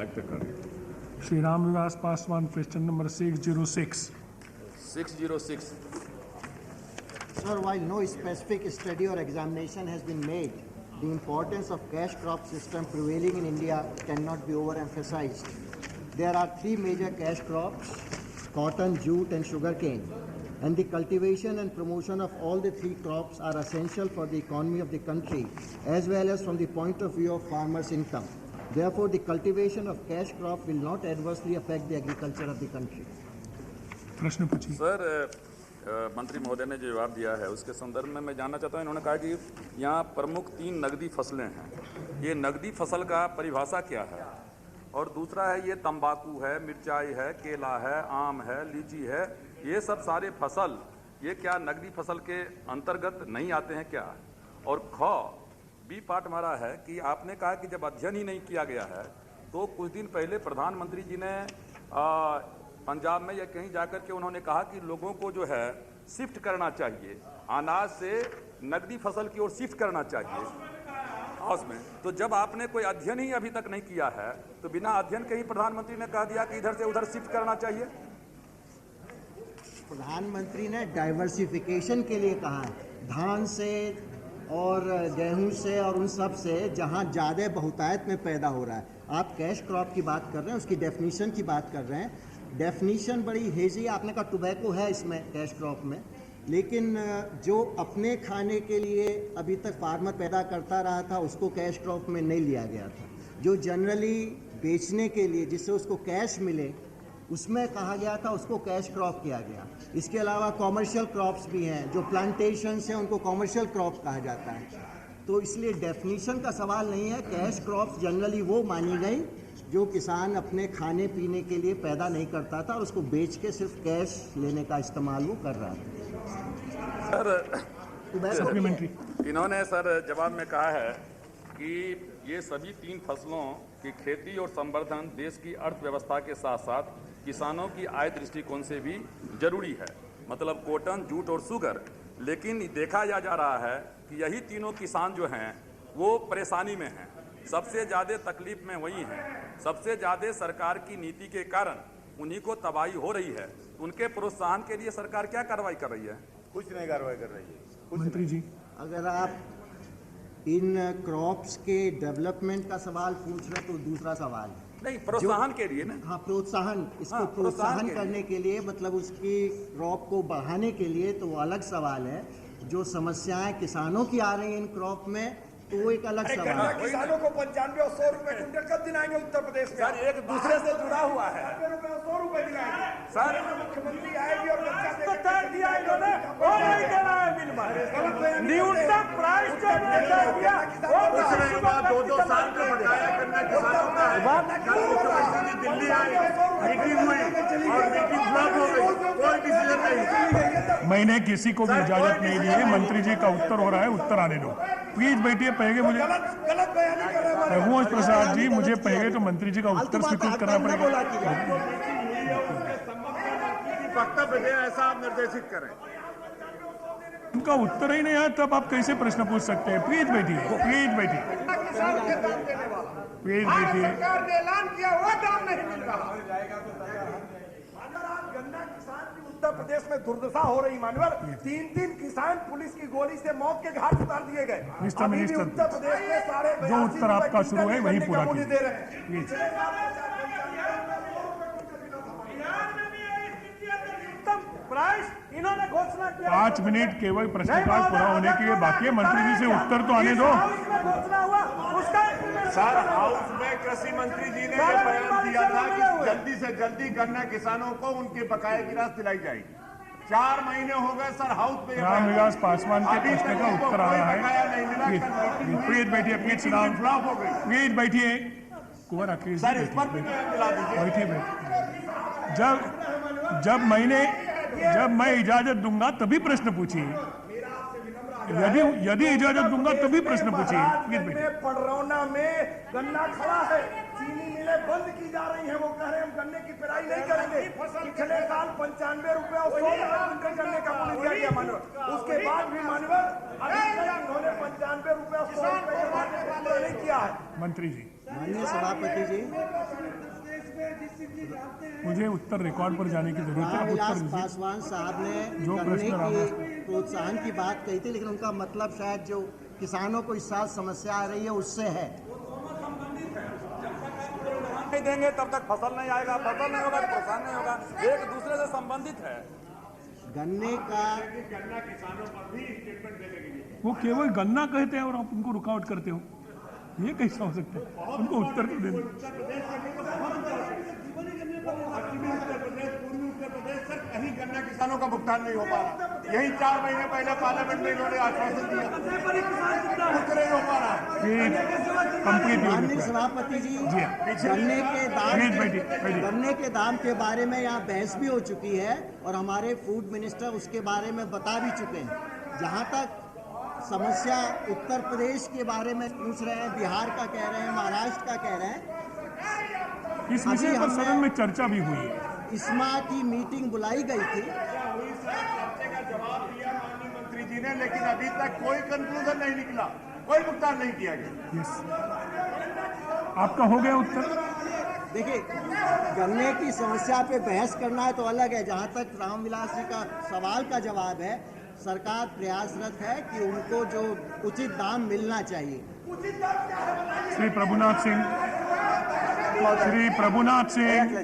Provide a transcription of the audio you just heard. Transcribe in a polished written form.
Act according. Shri Ram Vilas Paswan, question number 606. 606. Sir, while no specific study or examination has been made, the importance of cash crop system prevailing in India cannot be overemphasized. There are three major cash crops: cotton, jute and sugarcane. And the cultivation and promotion of all the three crops are essential for the economy of the country, as well as from the point of view of farmers' income. Therefore, the cultivation of cash crop will not adversely affect the agriculture of the country. प्रश्न पूछिए। Sir, मंत्री महोदय ने जो जवाब दिया है उसके संदर्भ में मैं जानना चाहता हूँ। इन्होंने कहा कि यहाँ प्रमुख 3 नकदी फसलें हैं। ये नकदी फसल का परिभाषा क्या है? और दूसरा है ये तंबाकू है, मिर्चाई है, केला है, आम है, लीची है, ये सब सारे फसल ये क्या नकदी फसल के अंतर्गत नहीं आते हैं क्या? और बी पार्ट हमारा है कि आपने कहा कि जब अध्ययन ही नहीं किया गया है तो कुछ दिन पहले प्रधानमंत्री जी ने पंजाब में या कहीं जाकर के उन्होंने कहा कि लोगों को जो है शिफ्ट करना चाहिए, अनाज से नकदी फसल की ओर शिफ्ट करना चाहिए हाउस में। तो जब आपने कोई अध्ययन ही अभी तक नहीं किया है तो बिना अध्ययन के ही प्रधानमंत्री ने कह दिया कि इधर से उधर शिफ्ट करना चाहिए। प्रधानमंत्री ने डाइवर्सिफिकेशन के लिए कहा है, धान से और गेहूं से और उन सब से जहां ज़्यादा बहुतायत में पैदा हो रहा है। आप कैश क्रॉप की बात कर रहे हैं, उसकी डेफिनेशन की बात कर रहे हैं। डेफिनेशन बड़ी हेजी, आपने कहा टोबैको है इसमें कैश क्रॉप में, लेकिन जो अपने खाने के लिए अभी तक फार्मर पैदा करता रहा था उसको कैश क्रॉप में नहीं लिया गया था। जो जनरली बेचने के लिए जिससे उसको कैश मिले उसमें कहा गया था, उसको कैश क्रॉप किया गया। इसके अलावा कॉमर्शियल क्रॉप्स भी हैं, जो प्लांटेशंस हैं उनको कॉमर्शियल क्रॉप कहा जाता है। तो इसलिए डेफिनेशन का सवाल नहीं है। कैश क्रॉप्स जनरली वो मानी गई जो किसान अपने खाने पीने के लिए पैदा नहीं करता था और उसको बेच के सिर्फ कैश लेने का इस्तेमाल वो कर रहा था। सर, सप्लीमेंट्री इन्होंने सर जवाब में कहा है कि ये सभी 3 फसलों की खेती और संवर्धन देश की अर्थव्यवस्था के साथ साथ किसानों की आय दृष्टिकोण से भी जरूरी है, मतलब कॉटन, जूट और शुगर। लेकिन देखा जा रहा है कि यही तीनों किसान जो हैं वो परेशानी में हैं, सबसे ज़्यादा तकलीफ में वही हैं, सबसे ज़्यादा सरकार की नीति के कारण उन्हीं को तबाही हो रही है। उनके प्रोत्साहन के लिए सरकार क्या कार्रवाई कर रही है? कुछ नहीं कार्रवाई कर रही है। मंत्री जी, अगर आप इन क्रॉप्स के डेवलपमेंट का सवाल पूछ रहे तो दूसरा सवाल है। नहीं, प्रोत्साहन के लिए ना। हाँ, प्रोत्साहन, इसको हाँ, प्रोत्साहन करने के लिए, मतलब उसकी क्रॉप को बढ़ाने के लिए तो वो अलग सवाल है। जो समस्याएं किसानों की आ रही हैं इन क्रॉप में तो वो एक अलग सवाल है। किसानों को 95 और 100 रुपए क्विंटल कब दिलाएंगे उत्तर प्रदेश में? सर, एक दूसरे से जुड़ा हुआ है। 90 रुपए और 100 रुपए दिलाएंगे सर, मुख्यमंत्री आएगी और बच्चा देकर दिया इन्होंने, वो नहीं देना है बिल में। न्यूनतम प्राइस जो दिया वो कुछ नहीं हुआ। 2-2 साल का बकाया करना किसानों का है। कल मुख्यमंत्री जी दिल्ली आए, मीटिंग हुई और मीटिंग फ्लॉप हो गई, कोई डिसीजन नहीं। मैंने किसी को भी इजाजत नहीं दी है। मंत्री जी का उत्तर हो रहा है, उत्तर आने दो। प्लीज बैठिए, पहले मुझे गलत बयानी कर रहे हैं। रघुवंश प्रसाद जी, मुझे पहले तो मंत्री जी का उत्तर स्वीकृत करना पड़ेगा। वक्तव्य दे, ऐसा आप निर्देशित करें। उनका उत्तर ही नहीं आया तब आप कैसे प्रश्न पूछ सकते हैं? प्लीज बैठिए, प्लीज बैठिए, प्लीज बैठिए। सरकार ने ऐलान किया वो दाम नहीं मिल रहा। अगर आप गन्ना किसान की उत्तर प्रदेश में दुर्दशा हो रही मानवर, 3 किसान पुलिस की गोली से मौत के घाट उतार दिए गए। मिस्टर अभी भी मिनिस्टर, उत्तर प्रदेश में सारे जो उत्तर आपका शुरू है वही पूरा दे कीजिए। रहे हैं। प्लीज। प्राइस इन्होंने घोषणा किया। 5 मिनट केवल प्रश्नकाल पूरा होने के लिए बाकी है। मंत्री जी से उत्तर तो आने दो। घोषणा हुआ उसका सर, हाउस में कृषि मंत्री जी ने यह बयान दिया था कि जल्दी से जल्दी गन्ना किसानों को उनके बकाये की राशि दिलाई जाएगी। 4 महीने हो गए सर हाउस में। रामविलास पासवान के प्रश्न का उत्तर आ रहा है। प्लीज बैठिए, प्लीज सिडाउन, फ्लॉप हो गई। प्लीज बैठिए। कुंवर अखिलेश सर, इस पर भी बयान दिला दीजिए। बैठिए, बैठिए। जब मैं इजाजत दूंगा तभी प्रश्न पूछिए। यदि इजाजत दूंगा तभी प्रश्न पूछिए। पडरौना में गन्ना खड़ा है, चीनी मिलें बंद की जा रही हैं। वो कह रहे हैं हम गन्ने की पेराई नहीं करेंगे। पिछले साल 95 रुपए और 100 रुपए गन्ने का मूल्य दिया गया मानवर। उसके बाद भी मानवर अभी तक इन्होंने 95 रुपए और 100 रुपए नहीं किया है। मंत्री जी, माननीय सभापति जी, मुझे उत्तर रिकॉर्ड पर जाने की जरूरत है। आप रामविलास उत्तर दीजिए। पासवान साहब ने जो गन्ने प्रश्न की प्रोत्साहन की बात कही थी, लेकिन उनका मतलब शायद जो किसानों को इस साल समस्या आ रही है उससे है। नहीं देंगे तब तक फसल नहीं आएगा, फसल नहीं होगा तो प्रोत्साहन नहीं होगा, एक दूसरे से संबंधित है। गन्ने का वो केवल गन्ना कहते हैं और आप उनको रुकावट करते हो, ये कैसा हो सकता है? उनको उत्तर तो देना। पश्चिमी उत्तर प्रदेश, पूर्वी उत्तर प्रदेश सर कहीं गन्ना किसानों का भुगतान नहीं हो पा रहा। यही 4 महीने पहले पार्लियामेंट में इन्होंने आश्वासन दिया, कुछ नहीं हो पा रहा। माननीय सभापति जी, गन्ने के दाम के बारे में यहाँ बहस भी हो चुकी है और हमारे फूड मिनिस्टर उसके बारे में बता भी चुके हैं। जहाँ तक समस्या उत्तर प्रदेश के बारे में पूछ रहे हैं, बिहार का कह रहे हैं, महाराष्ट्र का कह रहे हैं, इस विषय पर सदन में चर्चा भी हुई। इस्मा की मीटिंग बुलाई गई थी। हुई सर, चर्चे का जवाब दिया माननीय मंत्री जी ने, लेकिन अभी तक कोई कंक्लूजन नहीं निकला, कोई भुगतान नहीं किया गया। यस, आपका हो गया उत्तर। देखिए, गन्ने की समस्या पे बहस करना है तो अलग है। जहाँ तक रामविलास जी का सवाल का जवाब है, सरकार प्रयासरत है कि उनको जो उचित दाम मिलना चाहिए। श्री प्रभुनाथ सिंह